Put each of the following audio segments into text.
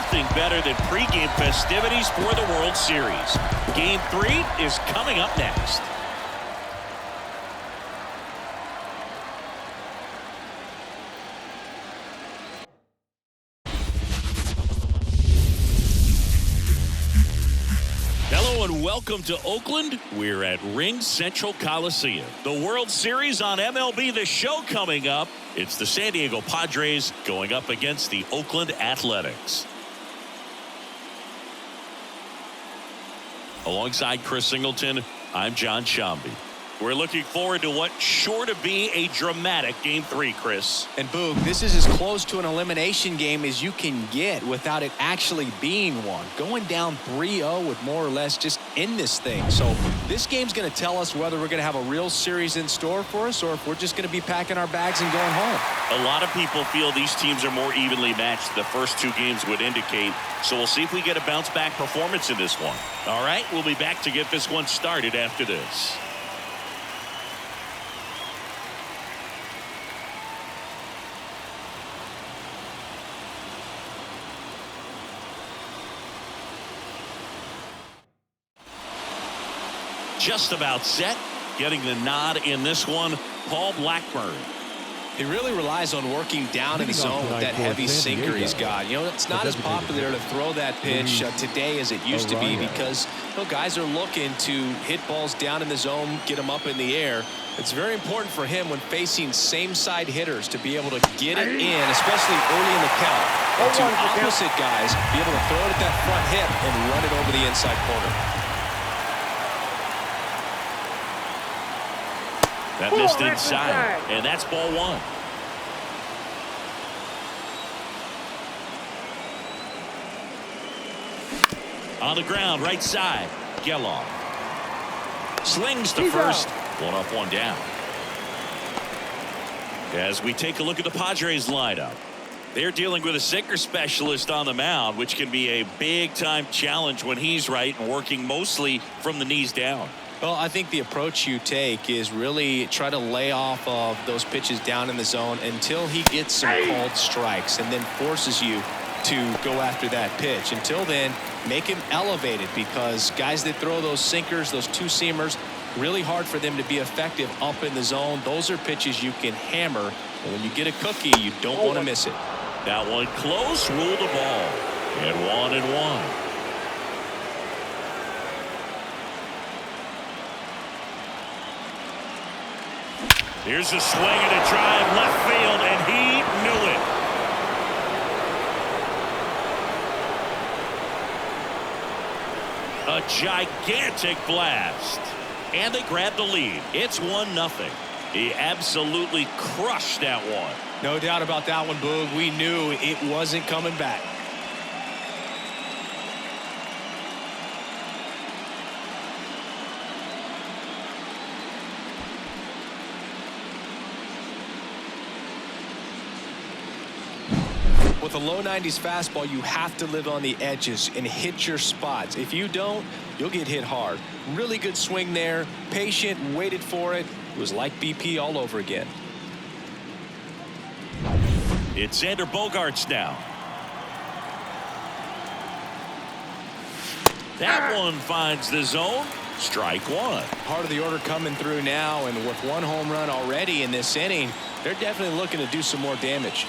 nothing better than pregame festivities for the World Series. Game 3 is coming up next. Hello and welcome to Oakland. We're at Ring Central Coliseum. The World Series on MLB The Show coming up. It's the San Diego Padres going up against the Oakland Athletics. Alongside Chris Singleton, I'm John Shambi. We're looking forward to what's sure to be a dramatic Game 3, Chris. And Boog, this is as close to an elimination game as you can get without it actually being one. Going down 3-0 would more or less just end this thing. So this game's going to tell us whether we're going to have a real series in store for us or if we're just going to be packing our bags and going home. A lot of people feel these teams are more evenly matched. The first 2 games would indicate. So we'll see if we get a bounce-back performance in this one. All right, we'll be back to get this one started after this. Just about set. Getting the nod in this one, Paul Blackburn. He really relies on working down in the zone with that heavy sinker he's got. You know, it's not as popular to throw that pitch today as it used to be because guys are looking to hit balls down in the zone, get them up in the air. It's very important for him when facing same-side hitters to be able to get it in, especially early in the count. And to opposite guys, be able to throw it at that front hip and run it over the inside corner. That missed inside, and that's ball 1. On the ground, right side, Geloff. Slings to first. 1 up, 1 down. As we take a look at the Padres lineup, they're dealing with a sinker specialist on the mound, which can be a big-time challenge when he's right and working mostly from the knees down. Well, I think the approach you take is really try to lay off of those pitches down in the zone until he gets some called strikes and then forces you to go after that pitch. Until then, make him elevated because guys that throw those sinkers, those two-seamers, really hard for them to be effective up in the zone. Those are pitches you can hammer. And when you get a cookie, you don't want to miss it. That one close, ruled the ball. And 1-1. Here's a swing and a drive left field, and he knew it. A gigantic blast. And they grab the lead. It's 1-0. He absolutely crushed that one. No doubt about that one, Boog. We knew it wasn't coming back. With a low 90s fastball, you have to live on the edges and hit your spots. If you don't, you'll get hit hard. Really good swing there. Patient, waited for it. It was like BP all over again. It's Xander Bogaerts now. That one finds the zone. Strike 1. Part of the order coming through now, and with 1 home run already in this inning, they're definitely looking to do some more damage.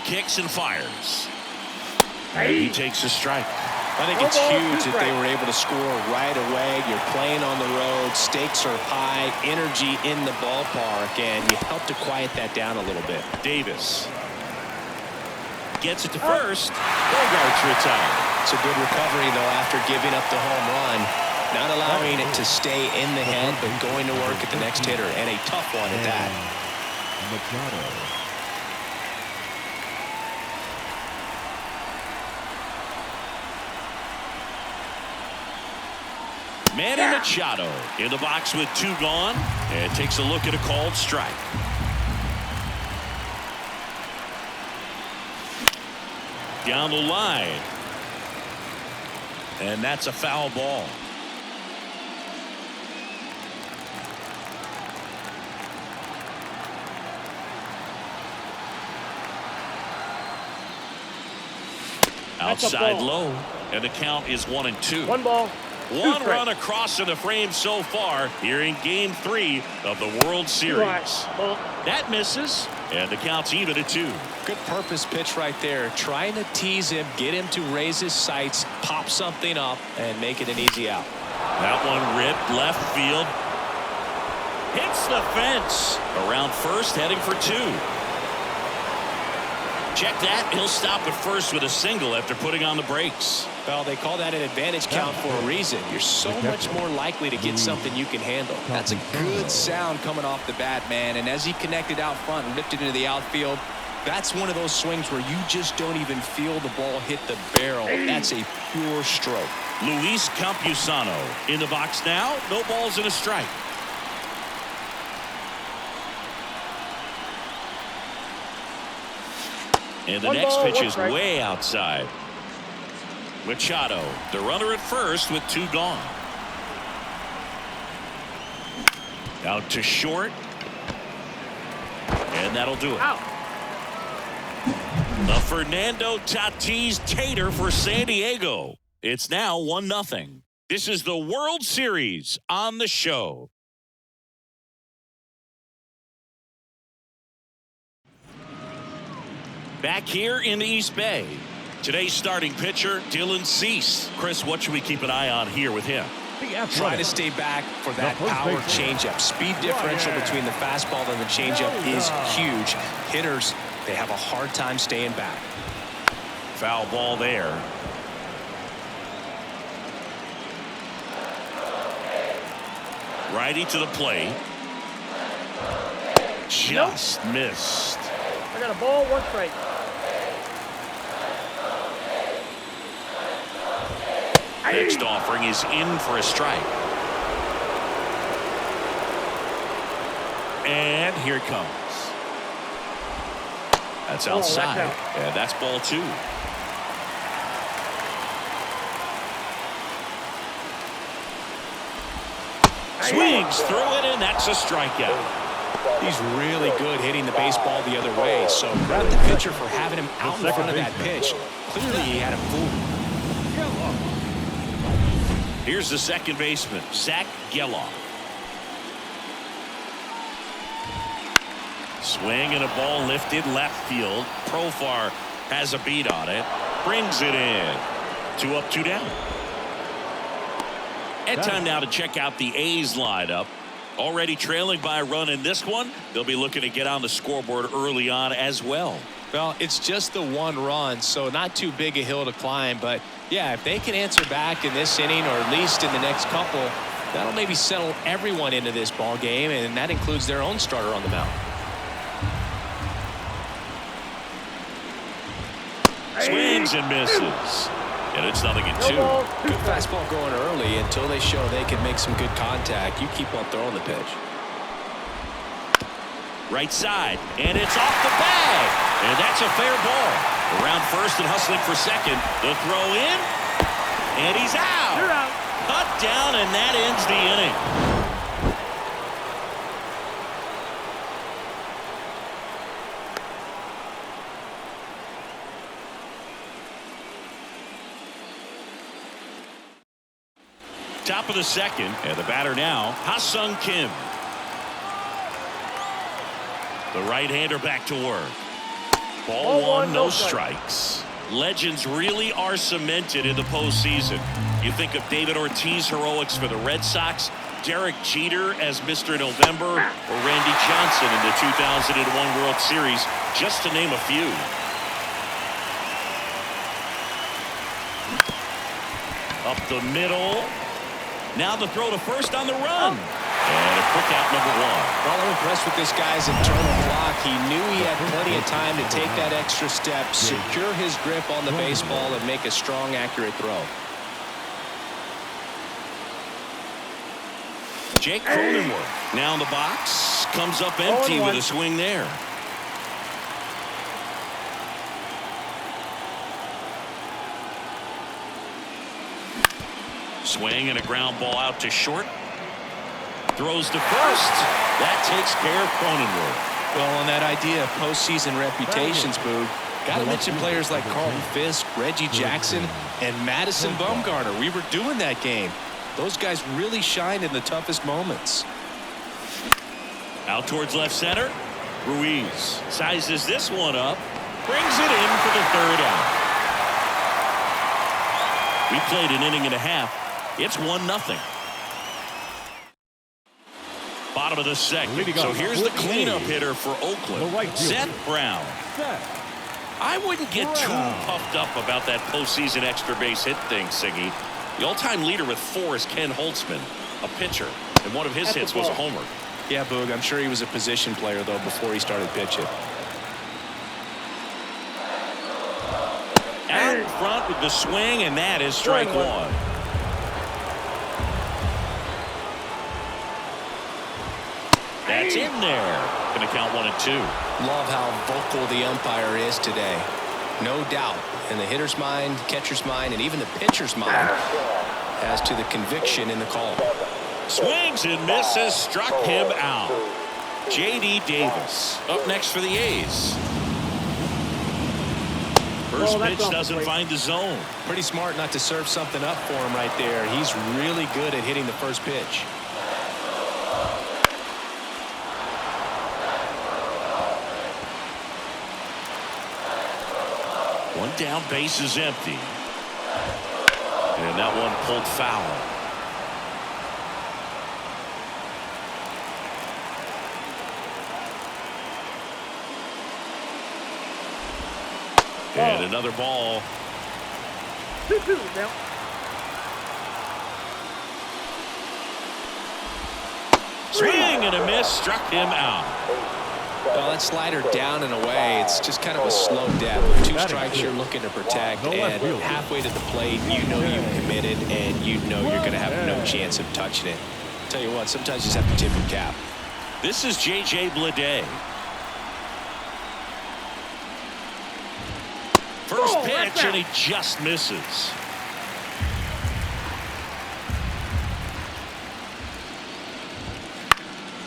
Kicks and fires. He takes a strike. I think it's huge that they were able to score right away. You're playing on the road. Stakes are high. Energy in the ballpark. And you help to quiet that down a little bit. Davis gets it to first. Bogaerts retired. It's a good recovery, though, after giving up the home run. Not allowing it to stay in the head, but going to work at the next hitter. And a tough one at that. Manny Machado in the box with 2 gone and takes a look at a called strike. Down the line. And that's a foul ball. Outside low, and the count is 1-2. 1 ball. One run across in the frame so far here in Game 3 of the World Series. That misses, and the count's even at 2. Good purpose pitch right there. Trying to tease him, get him to raise his sights, pop something up, and make it an easy out. That one ripped left field. Hits the fence. Around first, heading for 2. Check that. He'll stop at first with a single after putting on the brakes. Well, they call that an advantage count for a reason. You're so much more likely to get something you can handle. That's a good sound coming off the bat, man. And as he connected out front and ripped it into the outfield, that's one of those swings where you just don't even feel the ball hit the barrel. That's a pure stroke. Luis Campusano in the box now. No balls and a strike. And the next pitch is way outside. Machado, the runner at first with 2 gone. Out to short. And that'll do it. Out. The Fernando Tatis Tater for San Diego. It's now 1-0. This is the World Series on the show. Back here in the East Bay, today's starting pitcher, Dylan Cease. Chris, what should we keep an eye on here with him? Try to stay back for that power changeup. Speed differential between the fastball and the changeup is huge. Hitters, they have a hard time staying back. Foul ball there. Righty to the plate. Just missed. I got a ball, 1 strike. Next offering is in for a strike. And here it comes. That's outside. And that's ball 2. Swings through it, and that's a strikeout. He's really good hitting the baseball the other way, so credit the pitcher for having him out in front of that pitch. Clearly he had him fooled. Here's the second baseman, Zach Geloff. Swing and a ball lifted left field. Profar has a beat on it. Brings it in. 2 up, 2 down. And time now to check out the A's lineup. Already trailing by a run in this one. They'll be looking to get on the scoreboard early on as well. Well, it's just the 1 run, so not too big a hill to climb. But, yeah, if they can answer back in this inning or at least in the next couple, that'll maybe settle everyone into this ball game, and that includes their own starter on the mound. Swings and misses. And it's 0-2. Good fastball going early until they show they can make some good contact. You keep on throwing the pitch. Right side, and it's off the bag. And that's a fair ball. Around first and hustling for second. The throw in, and he's out. You're out. Cut down, and that ends the inning. Top of the second, and the batter now, Ha-Sung Kim. The right-hander back to work. Ball 1, no strikes. Legends really are cemented in the postseason. You think of David Ortiz heroics for the Red Sox, Derek Jeter as Mr. November, or Randy Johnson in the 2001 World Series, just to name a few. Up the middle. Now the throw to first on the run. And a quick out, number 1. Well, I'm impressed with this guy's internal block. He knew he had plenty of time to take that extra step, secure his grip on the baseball, and make a strong, accurate throw. Jake Cronenworth now in the box. Comes up empty with a swing there. Swing and a ground ball out to short. Throws to first. That takes care of Cronenworth. Well, on that idea of postseason reputations, Boog, Got to mention players like Carlton Fisk, Reggie Jackson, and Madison Bumgarner. We were doing that game. Those guys really shined in the toughest moments. Out towards left center. Ruiz sizes this one up. Brings it in for the third out. We played an inning and a half. It's 1-0. Bottom of the second. So here's the cleanup hitter for Oakland, Seth Brown. I wouldn't get too puffed up about that postseason extra base hit thing, Siggy. The all-time leader with 4 is Ken Holtzman, a pitcher, and one of his hits was a homer. Yeah, Boog, I'm sure he was a position player, though, before he started pitching. Out in front with the swing, and that is strike one. That's in there. Going to count 1-2. Love how vocal the umpire is today. No doubt. In the hitter's mind, catcher's mind, and even the pitcher's mind as to the conviction in the call. Swings and misses. Struck him out. J.D. Davis up next for the A's. First pitch doesn't find the zone. Pretty smart not to serve something up for him right there. He's really good at hitting the first pitch. One down, base is empty. And that one pulled foul. And another ball. 2-2 now. Swing and a miss, struck him out. Well, that slider down and away, it's just kind of a slow death. With 2 strikes you're looking to protect, and halfway to the plate, you know you've committed, and you know you're going to have no chance of touching it. Tell you what, sometimes you just have to tip your cap. This is J.J. Bleday. First pitch, and he just misses.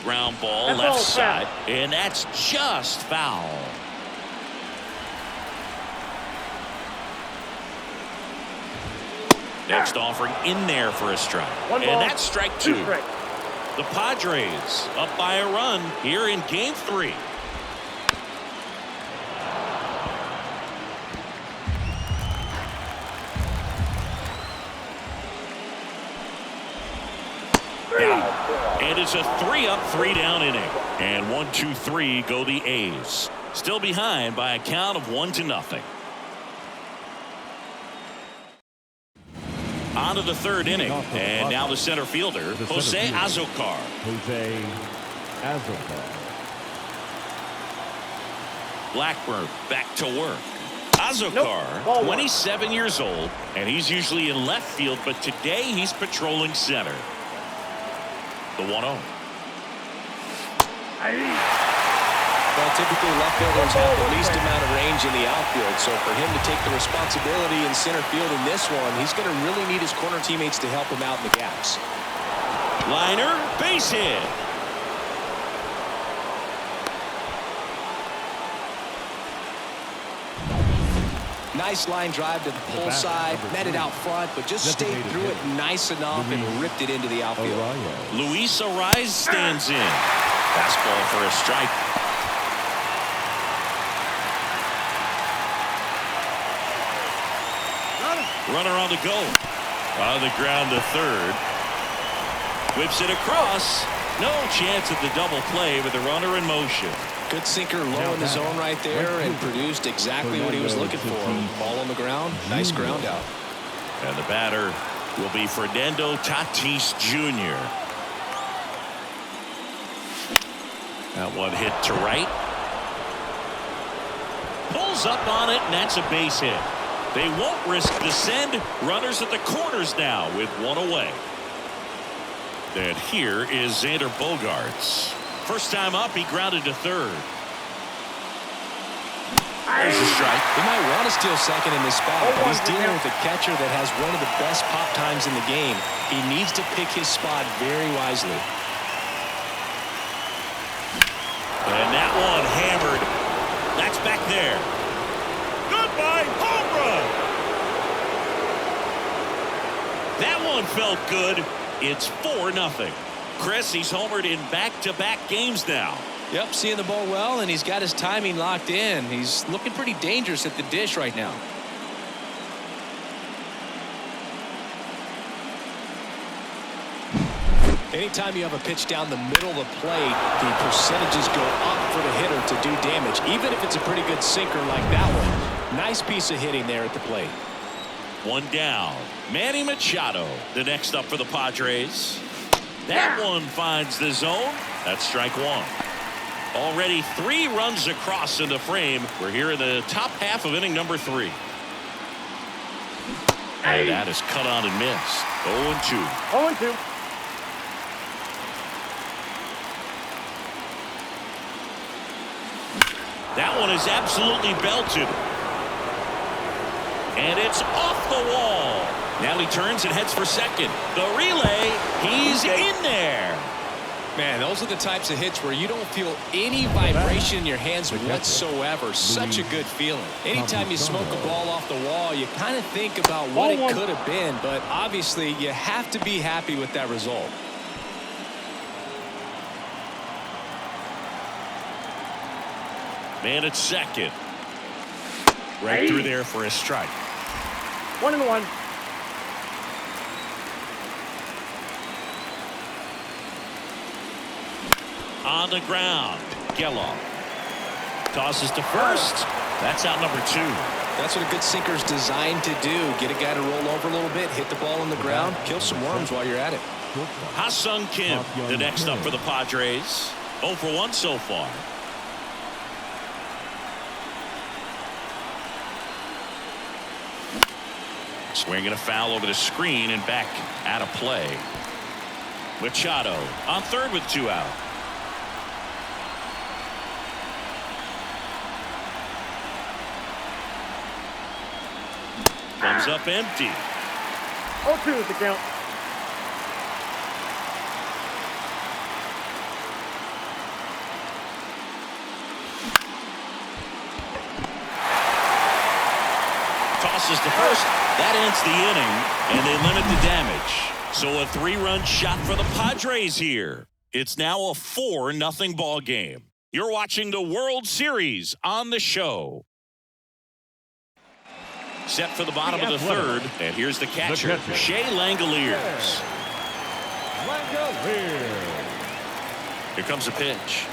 Ground ball left side, and that's just foul. Next offering in there for a strike. And that's strike 2. The Padres up by a run here in game 3. And it's a 3-up, 3-down inning. And 1-2-3 go the A's. Still behind by a count of 1-0. On to the third inning. And now the center fielder, Jose Azocar. Blackburn back to work. Azocar, 27 years old, and he's usually in left field, but today he's patrolling center. The 1-0. Well, typically left fielders have the least amount of range in the outfield, so for him to take the responsibility in center field in this one, he's going to really need his corner teammates to help him out in the gaps. Liner, base hit. Nice line drive to the pull side, met it out front, but just stayed through it nice enough and ripped it into the outfield. Luis Ariz stands in. Fastball for a strike. Runner on the go. On the ground to third. Whips it across. No chance at the double play with the runner in motion. Good sinker low in the zone right there and produced exactly what he was looking for. Ball on the ground, nice ground out. And the batter will be Fernando Tatis Jr. That one hit to right. Pulls up on it, and that's a base hit. They won't risk the send. Runners at the corners now with one away. And here is Xander Bogaerts. First time up, he grounded to third. There's a strike. He might want to steal second in this spot, but he's dealing with a catcher that has one of the best pop times in the game. He needs to pick his spot very wisely. And that one hammered. That's back there. one felt good. It's 4-0. Chris, he's homered in back-to-back games now. Yep, seeing the ball well, and he's got his timing locked in. He's looking pretty dangerous at the dish right now. Anytime you have a pitch down the middle of the plate, the percentages go up for the hitter to do damage, even if it's a pretty good sinker like that one. Nice piece of hitting there at the plate. One down. Manny Machado, the next up for the Padres. That one finds the zone. That's strike one. Already 3 runs across in the frame. We're here in the top half of inning number 3. And that is cut on and missed. 0-2. 0-2. That one is absolutely belted. And it's off the wall. Now he turns and heads for second. The relay, he's in there. Man, those are the types of hits where you don't feel any vibration in your hands whatsoever. Such a good feeling. Anytime you smoke a ball off the wall, you kind of think about what it could have been, but obviously you have to be happy with that result. Man at second. Right through there for a strike. 1-1. On the ground, Geloff tosses to first. That's out number 2. That's what a good sinker is designed to do. Get a guy to roll over a little bit, hit the ball on the ground, kill some worms while you're at it. Ha-Sung Kim, the next up for the Padres. 0 for 1 so far. Swinging a foul over the screen and back out of play. Machado on third with 2 out. Comes up empty. 0-2 is the count. Tosses to first. That ends the inning, and they limit the damage. So a 3-run shot for the Padres here. It's now a 4-0 ball game. You're watching the World Series on the show. Set for the bottom of the third, and here's the catcher, Shea Langoliers. Here comes a pitch.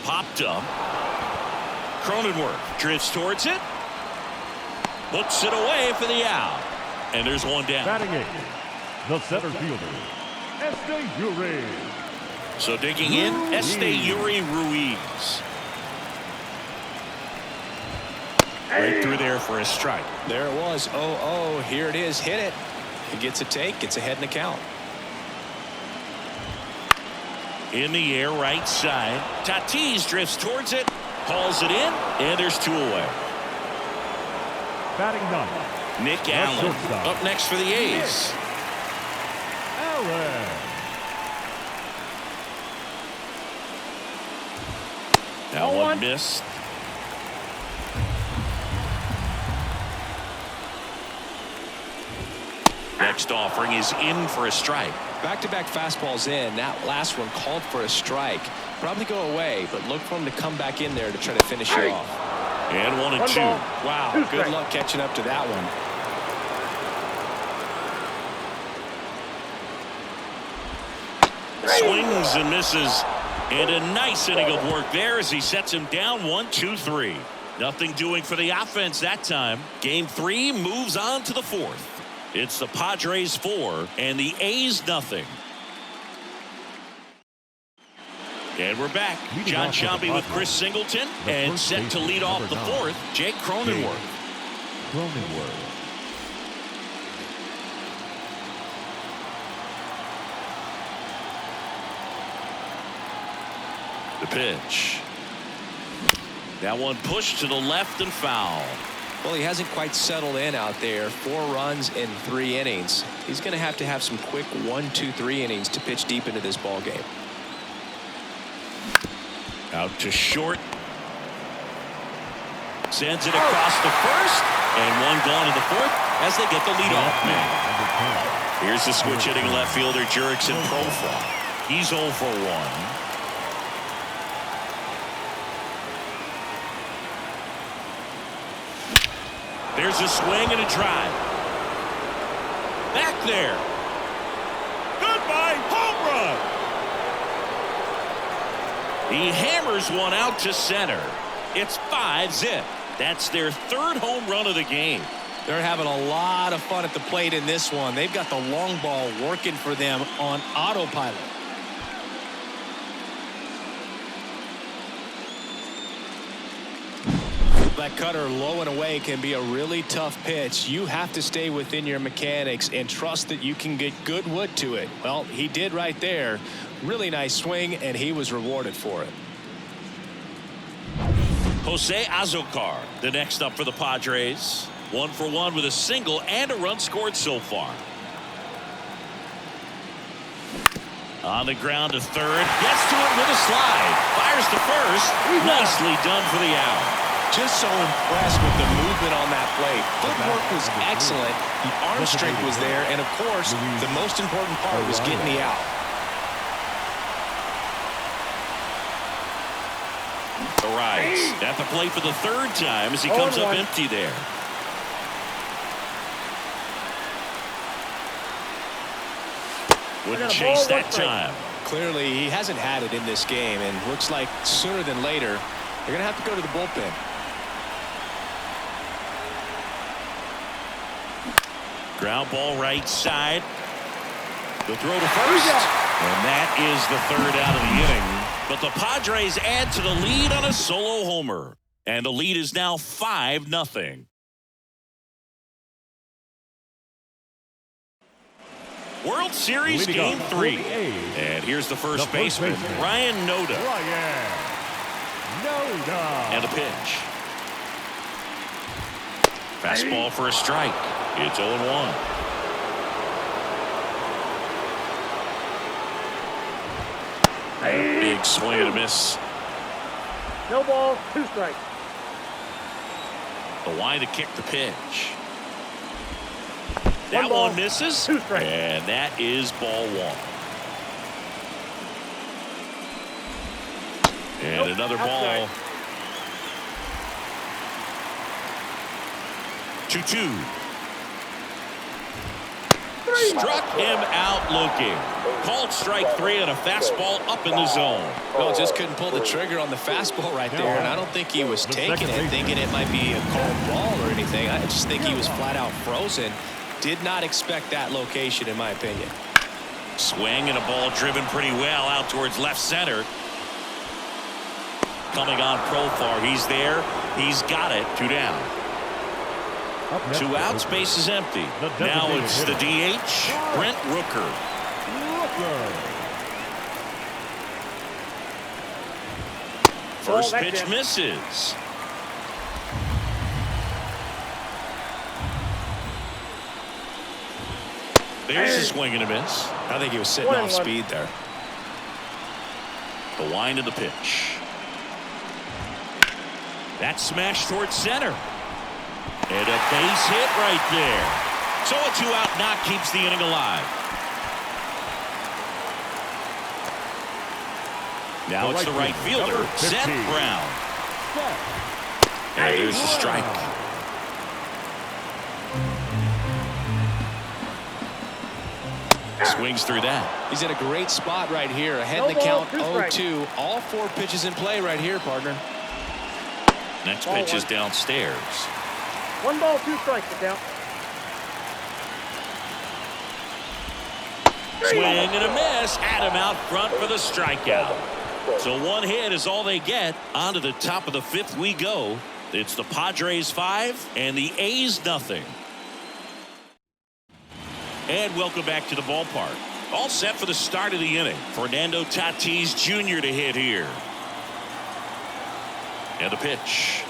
Popped up. Cronenworth drifts towards it. Looks it away for the out. And there's one down. Batting 8, the center fielder, Esteury. So digging in, Esteury Ruiz. Right through there for a strike. There it was. 0-0. Here it is. Hit it. He gets a take. Gets ahead in the count. In the air, right side. Tatis drifts towards it. Hauls it in. And there's 2 away. Batting 9. Nick Allen up next for the A's. Allen. That one missed. Next offering is in for a strike. Back-to-back fastballs in. That last one called for a strike. Probably go away, but look for him to come back in there to try to finish it off. And 1 and 2. Wow, good luck catching up to that one. Swings and misses. And a nice inning of work there as he sets him down 1-2-3. Nothing doing for the offense that time. Game 3 moves on to the 4th. It's the Padres 4 and the A's nothing. And we're back. John Sciambi with Chris Singleton, and set to lead off the 4th, Jake Cronenworth. The pitch. That one pushed to the left and foul. Well, he hasn't quite settled in out there. 4 runs in 3 innings. He's going to have some quick 1, 2, 3 innings to pitch deep into this ball game. Out to short. Sends it across the first, and 1 gone in the 4th. as they get the leadoff man. Here's the switch hitting left fielder Jurickson Profar. He's 0 for 1. There's a swing and a drive. Back there. Goodbye, home run. He hammers one out to center. It's 5-zip. That's their 3rd home run of the game. They're having a lot of fun at the plate in this one. They've got the long ball working for them on autopilot. That cutter low and away can be a really tough pitch. You have to stay within your mechanics and trust that you can get good wood to it. Well, he did right there. Really nice swing, and he was rewarded for it. Jose Azocar, the next up for the Padres. 1 for 1 with a single and a run scored so far. On the ground to third. Gets to it with a slide. Fires to first. Nicely done for the out. Just so impressed with the movement on that plate. Footwork was excellent. The arm strength was there. And, of course, the most important part was getting the out. Arrives at the plate for the 3rd time as he comes up empty there. Wouldn't chase that time. Clearly, he hasn't had it in this game, and looks like sooner than later, they're going to have to go to the bullpen. Ground ball right side. The throw to first. And that is the 3rd out of the inning. But the Padres add to the lead on a solo homer. And the lead is now 5-0. World Series Game 3. And here's the first baseman, Ryan Noda. And a pitch. Fastball for a strike. It's 0-1. Big swing and a miss. No ball, 2 strikes. The line to kick the pitch. That one misses. 2 strikes. And that is ball 1. And another ball. 2-2. Struck him out looking. Called strike 3 and a fastball up in the zone. Well, just couldn't pull the trigger on the fastball right there, and I don't think he was taking it thinking it might be a called ball or anything. I just think he was flat out frozen. Did not expect that location, in my opinion. Swing and a ball driven pretty well out towards left center. Coming on Profar. He's there. He's got it. 2 down. 2 outs, base is empty. Now it's the DH, Brent Rooker. First pitch misses. There's a swing and a miss. I think he was sitting off speed there. The wind of the pitch. That smash towards center. And a base hit right there. So a 2-out knock keeps the inning alive. Now it's the right fielder, Seth Brown. And there's the strike. Swings through that. He's in a great spot right here. Ahead in the count 0-2. All 4 pitches in play right here, partner. Next pitch is downstairs. 1 ball, 2 strikes to count. Swing and a miss. Adam out front for the strikeout. So 1 hit is all they get. On to the top of the 5th we go. It's the Padres 5 and the A's 0. And welcome back to the ballpark. All set for the start of the inning. Fernando Tatis Jr. to hit here. And a pitch.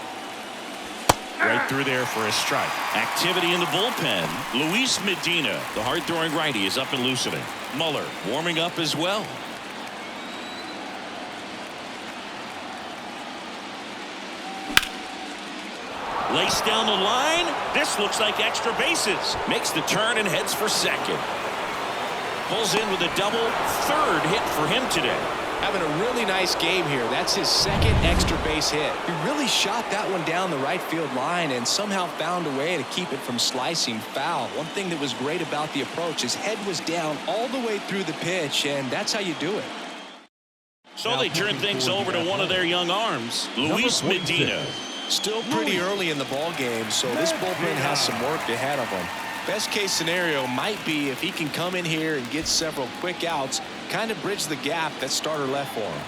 Right through there for a strike. Activity in the bullpen. Luis Medina, the hard-throwing righty, is up and loosening. Muller warming up as well. Laced down the line. This looks like extra bases. Makes the turn and heads for second. Pulls in with a double. Third hit for him today. Having a really nice game here. That's his second extra base hit. He really shot that one down the right field line and somehow found a way to keep it from slicing foul. One thing that was great about the approach, his head was down all the way through the pitch, and that's how you do it. So they turn things over to one of their young arms, Luis Medina. Still pretty early in the ball game, so this bullpen has some work ahead of him. Best case scenario might be if he can come in here and get several quick outs, kind of bridge the gap that starter left for him.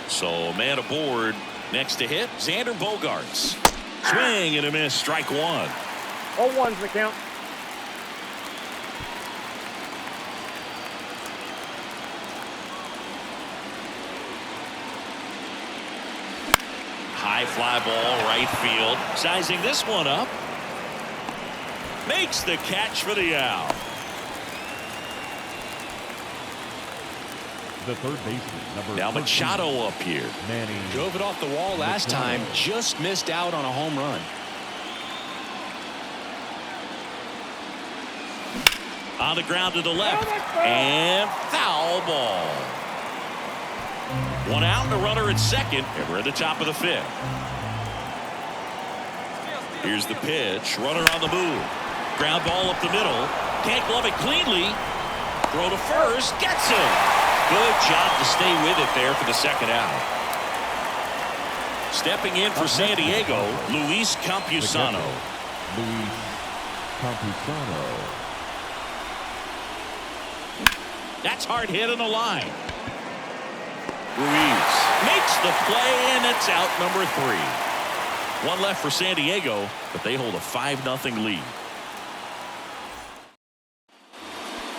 So man aboard. Next to hit, Xander Bogaerts. Swing and a miss, strike one. 0-1's the count. High fly ball, right field. Sizing this one up. Makes the catch for the out. The third baseman, number Now 13, Machado up here. Manny. Drove it off the wall last time, just missed out on a home run. On the ground to the left. And foul ball. One out and a runner at second. And we're at the top of the fifth. Here's the pitch. Runner on the move. Ground ball up the middle. Can't glove it cleanly. Throw to first. Gets it. Good job to stay with it there for the second out. Stepping in for San Diego, Luis Campusano. Luis Campusano. That's hard hit on the line. Ruiz makes the play, and it's out number 3. One left for San Diego, but they hold a 5-0 lead.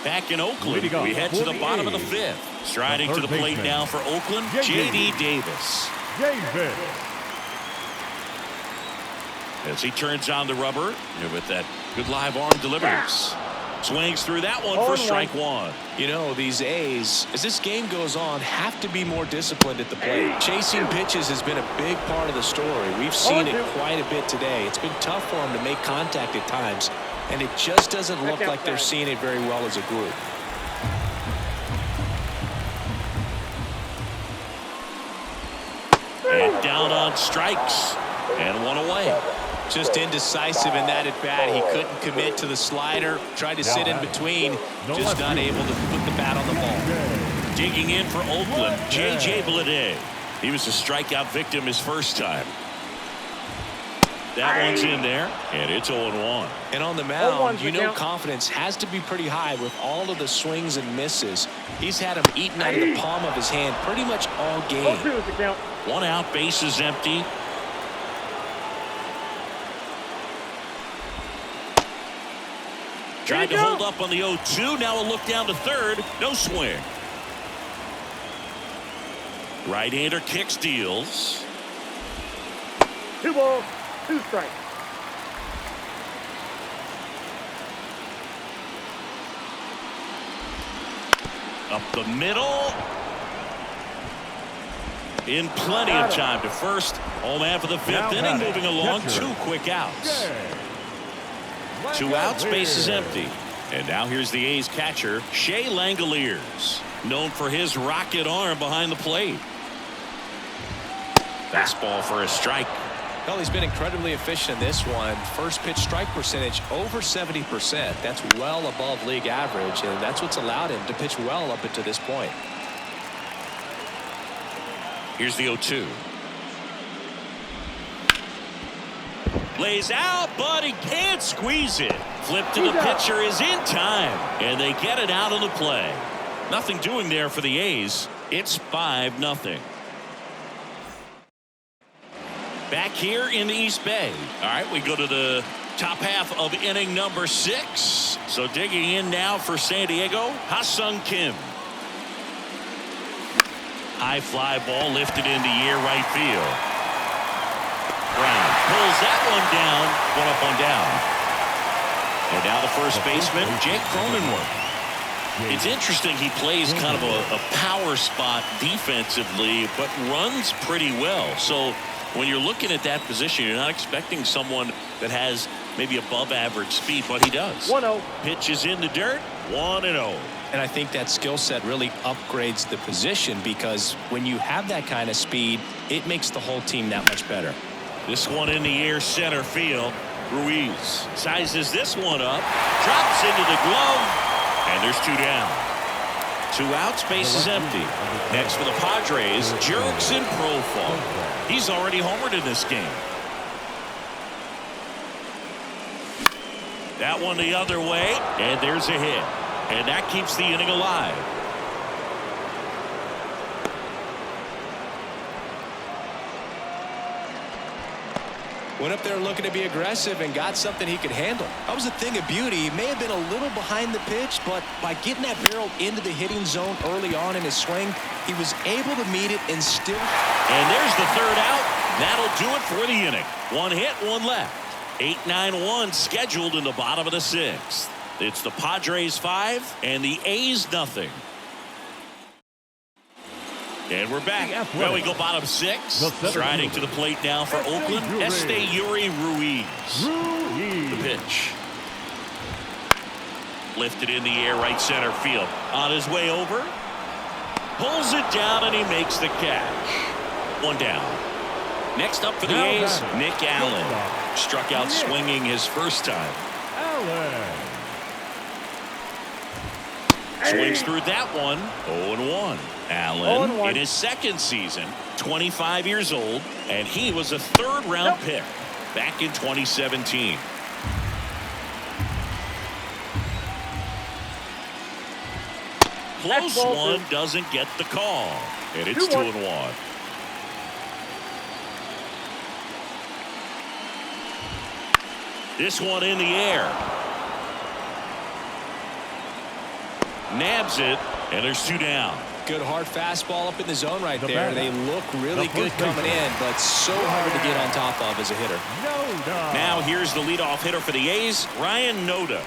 Back in Oakland, we head to the bottom of the 5th. Striding to the plate now for Oakland, J.D. Davis. Davis. As he turns on the rubber with that good live arm delivers. Swings through that one for strike one. You know, these A's, as this game goes on, have to be more disciplined at the plate. Chasing pitches has been a big part of the story. We've seen it quite a bit today. It's been tough for them to make contact at times, and it just doesn't look like they're seeing it very well as a group. And down on strikes. And one away. Just indecisive in that at bat. He couldn't commit to the slider. Tried to sit in between. Just not able to put the bat on the ball. Digging in for Oakland, J.J. Bleday. He was a strikeout victim his first time. That one's in there, and it's 0-1. And on the mound, you know confidence has to be pretty high with all of the swings and misses. He's had them eaten out of the palm of his hand pretty much all game. 0-2 is the count. One out, base is empty. Tried to hold up on the 0-2. Now a look down to third. No swing. Right-hander kicks, deals. 2 balls, 2 strikes. Up the middle. In plenty of time to first. Home man for the 5th inning. Moving along. 2 quick outs. 2 outs, base is empty. And now here's the A's catcher, Shea Langoliers, known for his rocket arm behind the plate. Fastball for a strike. Well, he's been incredibly efficient in this one. First pitch strike percentage over 70%. That's well above league average, and that's what's allowed him to pitch well up until this point. Here's the 0-2. Lays out, but he can't squeeze it. Flip to the pitcher is in time, and they get it out of the play. Nothing doing there for the A's. It's 5-0. Back here in the East Bay. All right, we go to the top half of inning number 6. So digging in now for San Diego, Ha-Sung Kim. High fly ball lifted into air right field. Brown pulls that one down. One up, one down. And now the first baseman, Jake Cronenworth. It's interesting he plays kind of a power spot defensively, but runs pretty well. So When you're looking at that position, you're not expecting someone that has maybe above average speed, but he does. 1-0. Pitch is in the dirt. 1-0. And I think that skill set really upgrades the position, because when you have that kind of speed, it makes the whole team that much better. This one in the air, center field. Ruiz sizes this one up, drops into the glove, and there's 2 down. 2 outs, base is empty. Next for the Padres, Jurickson Profar. He's already homered in this game. That one the other way, and there's a hit. And that keeps the inning alive. Went up there looking to be aggressive and got something he could handle. That was a thing of beauty. He may have been a little behind the pitch, but by getting that barrel into the hitting zone early on in his swing, he was able to meet it and still. And there's the 3rd out. That'll do it for the inning. 1 hit, 1 left. 8-9-1 scheduled in the bottom of the 6th. It's the Padres 5 and the A's nothing. And we're back. Well, we go bottom 6. Striding to the plate now for Oakland, Esteury Ruiz. The pitch. Lifted in the air, right center field. On his way over. Pulls it down, and he makes the catch. 1 down. Next up for the A's, Nick Allen. Struck out swinging his first time. Swings through that one. 0-1. Allen in his 2nd season, 25 years old, and he was a 3rd-round pick back in 2017. Close one, doesn't get the call, and it's 2-1. This one in the air. Nabs it, and there's 2 down. Good hard fastball up in the zone right there. They look really good coming in, but so hard to get on top of as a hitter. Now here's the leadoff hitter for the A's, Ryan Noda.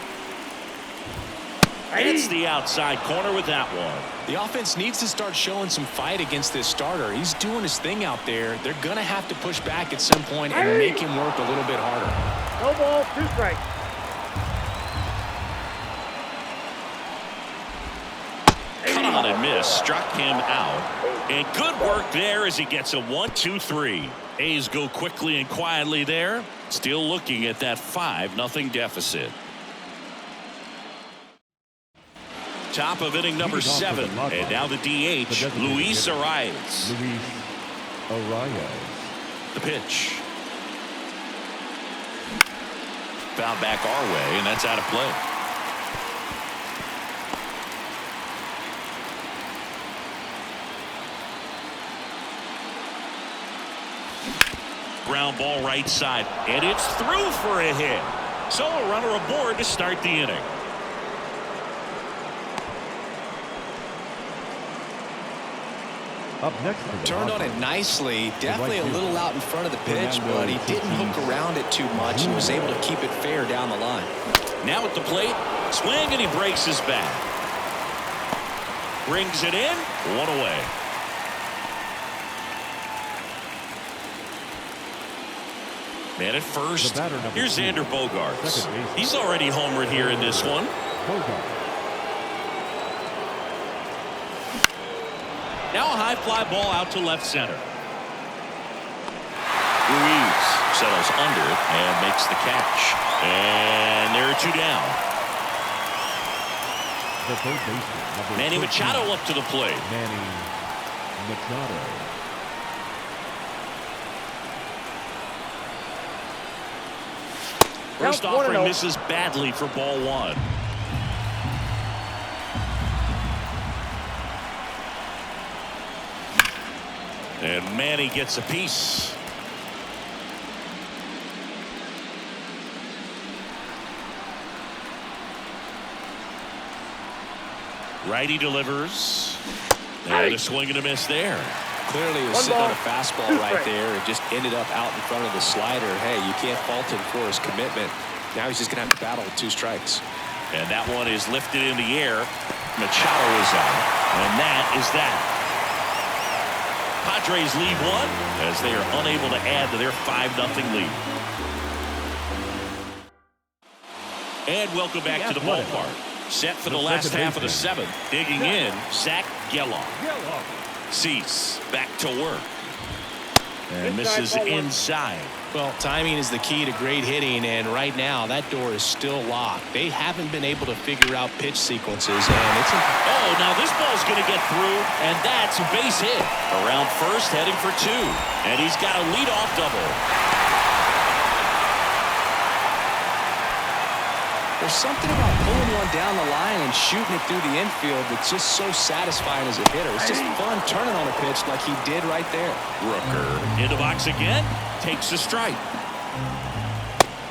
Hits the outside corner with that one. The offense needs to start showing some fight against this starter. He's doing his thing out there. They're going to have to push back at some point and make him work a little bit harder. No ball, 2 strikes. Cut on and miss, struck him out. And good work there as he gets a 1-2-3. A's go quickly and quietly there. Still looking at that 5-0 deficit. Top of inning number 7, and now the DH, Luis Arias. The pitch. Fouled back our way, and that's out of play. Ground ball right side, and it's through for a hit. So a runner aboard to start the inning. Up next, turned on it nicely. Definitely a little out in front of the pitch, but he didn't hook around it too much and was able to keep it fair down the line. Now at the plate, swing, and he breaks his back. Brings it in, 1 away. Man at first, here's Xander Bogaerts. He's already homered here in this one. Now a high fly ball out to left center. Ruiz settles under it and makes the catch. And there are 2 down. Manny Machado up to the plate. Manny Machado. First offering misses badly for ball 1. And Manny gets a piece. Righty delivers. And a swing and a miss there. Clearly he was sitting on a fastball right there and just ended up out in front of the slider. Hey, you can't fault him for his commitment. Now he's just going to have to battle with 2 strikes. And that one is lifted in the air. Machado is out. And that is that. Padres lead one as they are unable to add to their 5-0 lead. And welcome back to the ballpark. Set for the last half of the 7th. Digging in, Zach Geloff. Cease back to work. And misses inside. Well, timing is the key to great hitting, and right now that door is still locked. They haven't been able to figure out pitch sequences, and it's oh, now this ball's going to get through, and that's a base hit. Around first, heading for 2. And he's got a leadoff double. There's something about pulling one down the line and shooting it through the infield that's just so satisfying as a hitter. It's just fun turning on a pitch like he did right there. Rooker in the box again, takes a strike.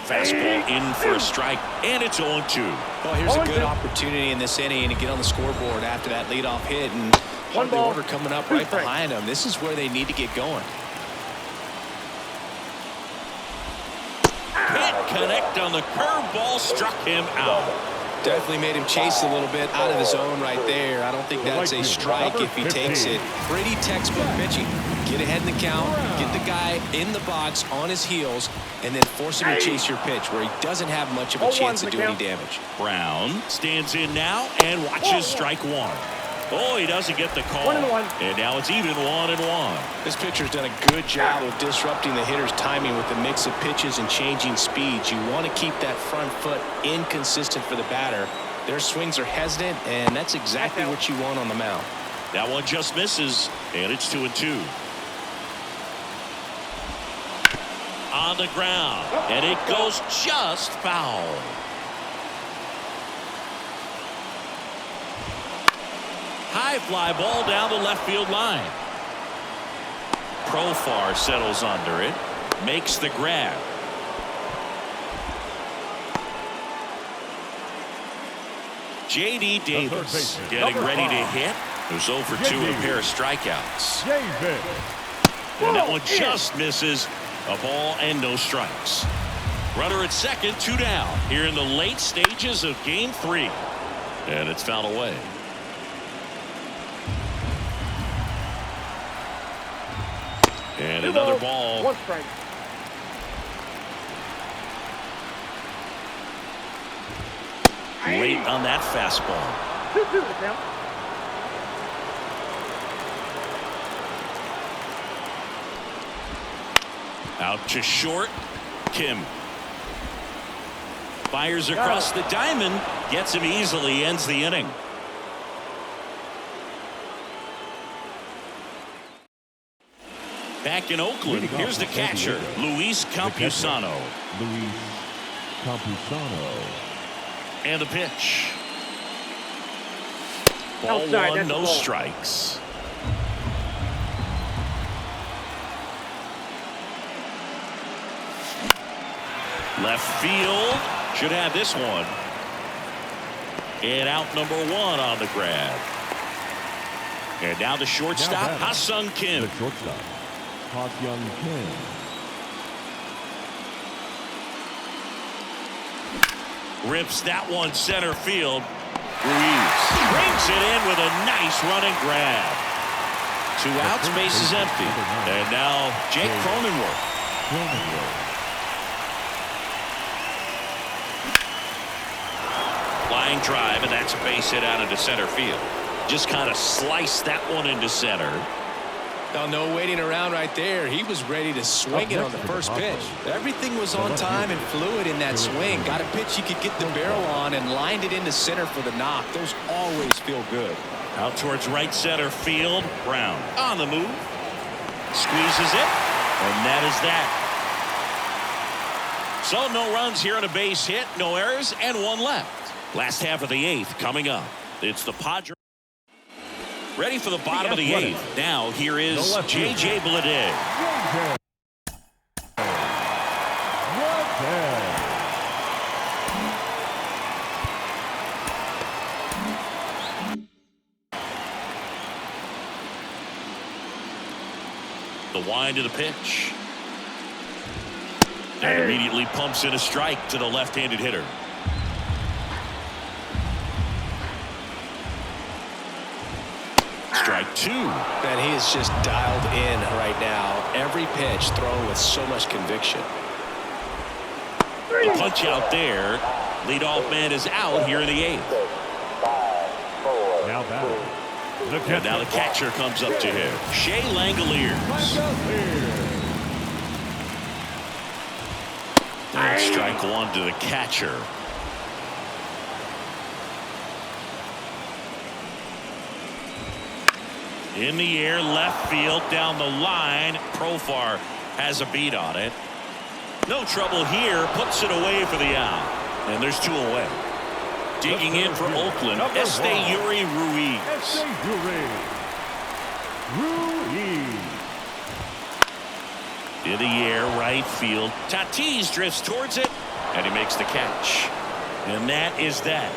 Fastball in for a strike, and it's 0-2. Well, here's a good opportunity in this inning to get on the scoreboard after that leadoff hit, and the order coming up right behind them. This is where they need to get going. Can't connect on the curveball, struck him out. Definitely made him chase a little bit out of the zone right there. I don't think that's a strike if he takes it. Pretty textbook pitching. Get ahead in the count, get the guy in the box on his heels, and then force him to chase your pitch where he doesn't have much of a chance to do any damage. Brown stands in now and watches strike 1. Oh, he doesn't get the call. 1-1. And now it's even 1-1. This pitcher's done a good job of disrupting the hitter's timing with the mix of pitches and changing speeds. You want to keep that front foot inconsistent for the batter. Their swings are hesitant, and that's exactly what you want on the mound. That one just misses, and it's 2-2. On the ground, and it goes just foul. High fly ball down the left field line. Profar settles under it, makes the grab. J.D. Davis getting ready to hit. It was 0 for 2 with a pair of strikeouts. And that one just misses. A ball and no strikes. Runner at second, 2 down here in the late stages of game 3. And it's fouled away. And another ball. 1 strike. Late on that fastball. 2-2 the count. Out to short. Kim fires across the diamond, gets him easily, ends the inning. Back in Oakland, here's the catcher, Luis Campusano. And the pitch. Ball Outside, 1, no ball. strikes. Left field should have this one. And out number 1 on the grab. And now the shortstop, Ha-Sung Kim. The shortstop, Ha-Sung Kim. Rips that one center field. Ruiz brings it in with a nice running grab. 2 outs, base is empty. And now Jake Cronenworth. Line drive, and that's a base hit out into center field. Just kind of sliced that one into center. Now, no waiting around right there. He was ready to swing it on the first pitch. Everything was on time and fluid in that swing. Got a pitch he could get the barrel on and lined it into center for the knock. Those always feel good. Out towards right center field. Brown on the move. Squeezes it, and that is that. So no runs here on a base hit, no errors, and 1 left. Last half of the 8th coming up. It's the Padres ready for the bottom of the 8th. Now here is J.J. Bleday. The wind of the pitch. And immediately pumps in a strike to the left-handed hitter. Strike 2. And he is just dialed in right now. Every pitch thrown with so much conviction. A punch out there. Leadoff man is out here in the 8th. Now batting. And now the catcher comes up to him. Shea Langoliers. And strike 1 to the catcher. In the air, left field, down the line. Profar has a beat on it. No trouble here. Puts it away for the out. And there's 2 away. Digging in for Oakland, Esteury Ruiz. In the air, right field. Tatis drifts towards it, and he makes the catch. And that is that.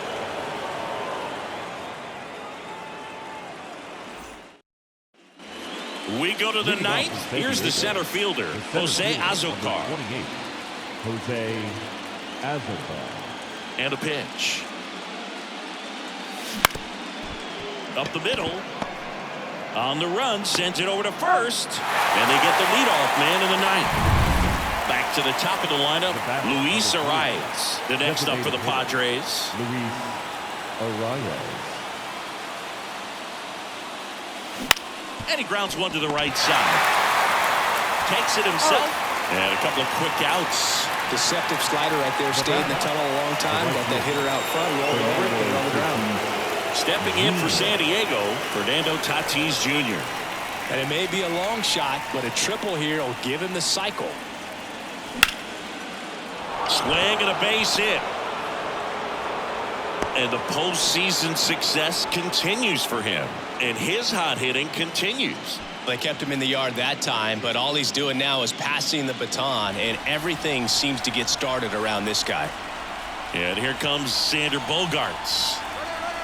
We go to the 9th. Here's the center fielder, Jose Azocar. Jose Azocar. And a pitch. Up the middle. On the run, sends it over to first. And they get the leadoff man in the 9th. Back to the top of the lineup, Luis Arias. The next up for the Padres. Luis Arias. And he grounds 1 to the right side. Takes it himself. And a couple of quick outs. Deceptive slider right there. Stayed in the tunnel a long time. Got that hitter out front. Rolled over it. Put it on the ground. Stepping in for San Diego, Fernando Tatis Jr. And it may be a long shot, but a triple here will give him the cycle. Swing and a base hit. And the postseason success continues for him. And his hot hitting continues. They kept him in the yard that time, but all he's doing now is passing the baton, and everything seems to get started around this guy. And here comes Sander Bogarts.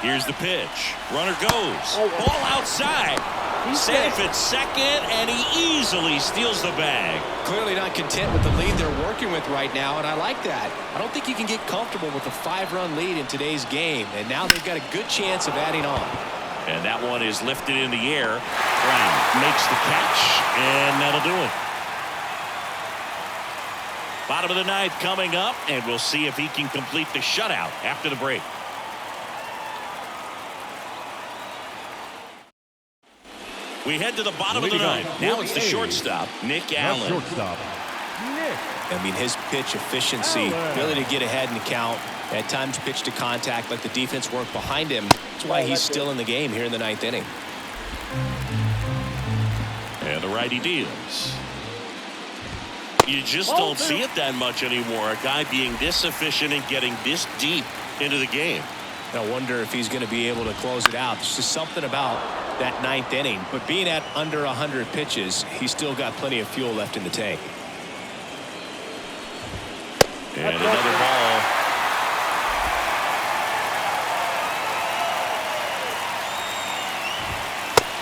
Here's the pitch. Runner goes. Ball outside. Safe at second, and he easily steals the bag. Clearly not content with the lead they're working with right now, and I like that. I don't think you can get comfortable with a 5-run lead in today's game, and now they've got a good chance of adding on. And that one is lifted in the air. Brown makes the catch, and that'll do it. Bottom of the 9th coming up, and we'll see if he can complete the shutout after the break. We head to the bottom of the 9th. Now it's the shortstop, Nick Allen. Shortstop, Nick. I mean, his pitch efficiency, ability to get ahead in the count, at times pitch to contact, let the defense work behind him. That's why he's still in the game here in the 9th inning. And the righty deals. You just don't see it that much anymore. A guy being this efficient and getting this deep into the game. I wonder if he's going to be able to close it out. There's just something about that 9th inning. But being at under 100 pitches, he's still got plenty of fuel left in the tank. And another ball.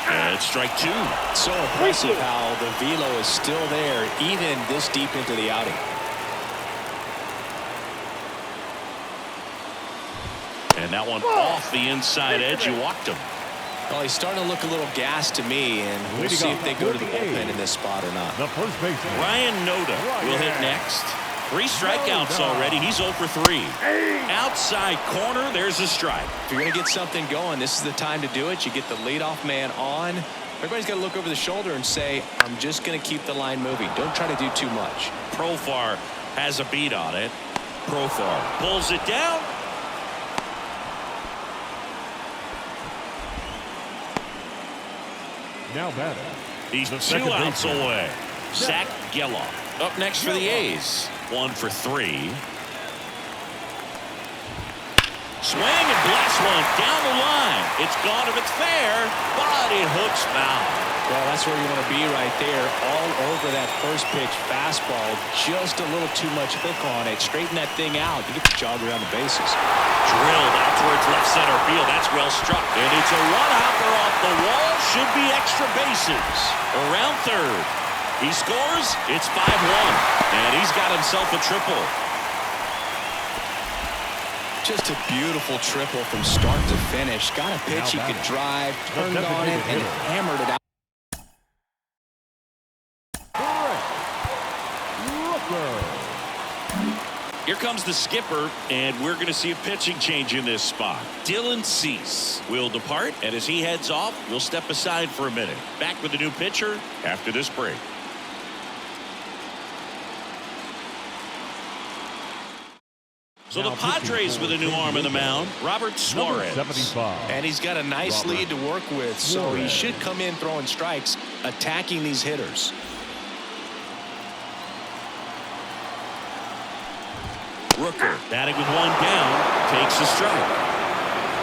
And it's strike 2. So impressive how the velo is still there even this deep into the outing. And that one off the inside edge. You walked him. Well, he's starting to look a little gassed to me, and we'll see if they go to the bullpen in this spot or not. The first baseman, Ryan Noda will hit next. 3 strikeouts already. He's 0 for 3. Outside corner. There's a strike. If you're going to get something going, this is the time to do it. You get the leadoff man on. Everybody's got to look over the shoulder and say, I'm just going to keep the line moving. Don't try to do too much. Profar has a beat on it. Profar pulls it down. now batting. He's 2 outs away. Zach Geloff up next for the A's. 1 for 3. Swing and blast one down the line. It's gone if it's fair, but it hooks foul. Well, that's where you want to be right there. All over that first pitch fastball. Just a little too much hook on it. Straighten that thing out. You get the jog around the bases. Drilled out towards left center field. That's well struck. And it's a one-hopper off the wall. Should be extra bases. Around third. He scores. It's 5-1. And he's got himself a triple. Just a beautiful triple from start to finish. Got a pitch he could drive, turned on it, and hammered it out. Here comes the skipper, and we're going to see a pitching change in this spot. Dylan Cease will depart, and as he heads off, we'll step aside for a minute. Back with the new pitcher after this break. So the Padres with a new arm in the mound, Robert Suarez. And he's got a nice lead to work with, so he should come in throwing strikes, attacking these hitters. Rooker batting with one down, takes a strike.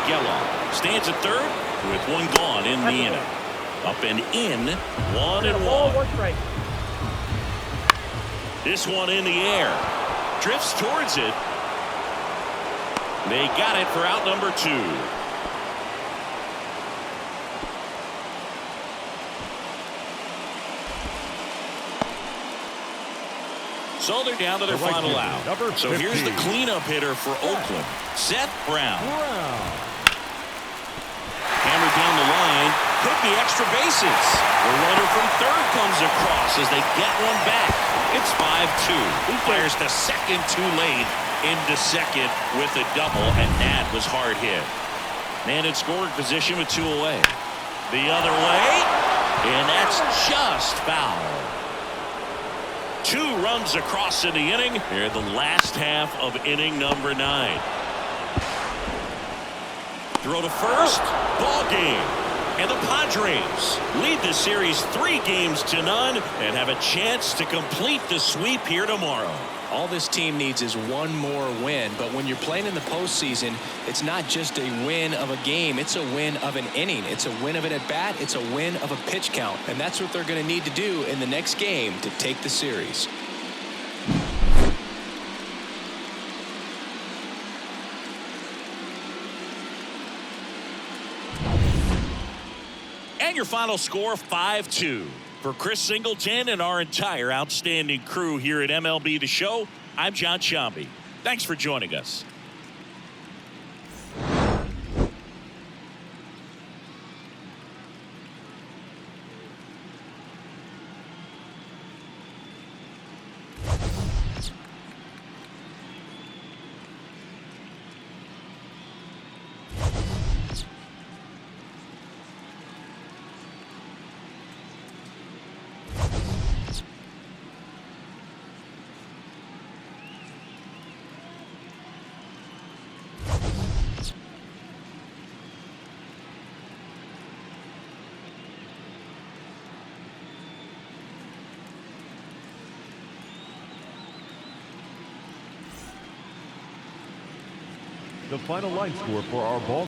Geloff stands at third with one gone in the inning. Up and in, 1-1. This one in the air. Drifts towards it. They got it for out number 2. So they're down to their final out. So here's the cleanup hitter for Oakland, Seth Brown. Hammered down the line, hit the extra bases. The runner from third comes across as they get one back. It's 5-2. He fires the second too late into second with a double, and that was hard hit. Man in scoring position with 2 away. The other way, and that's just foul. 2 runs across in the inning. Here the last half of inning number 9. Throw to first. Ball game. And the Padres lead the series 3-0 and have a chance to complete the sweep here tomorrow. All this team needs is one more win, but when you're playing in the postseason, it's not just a win of a game, it's a win of an inning. It's a win of an at-bat, it's a win of a pitch count, and that's what they're going to need to do in the next game to take the series. And your final score, 5-2. For Chris Singleton and our entire outstanding crew here at MLB The Show, I'm John Sciambi. Thanks for joining us. The final line score for our ball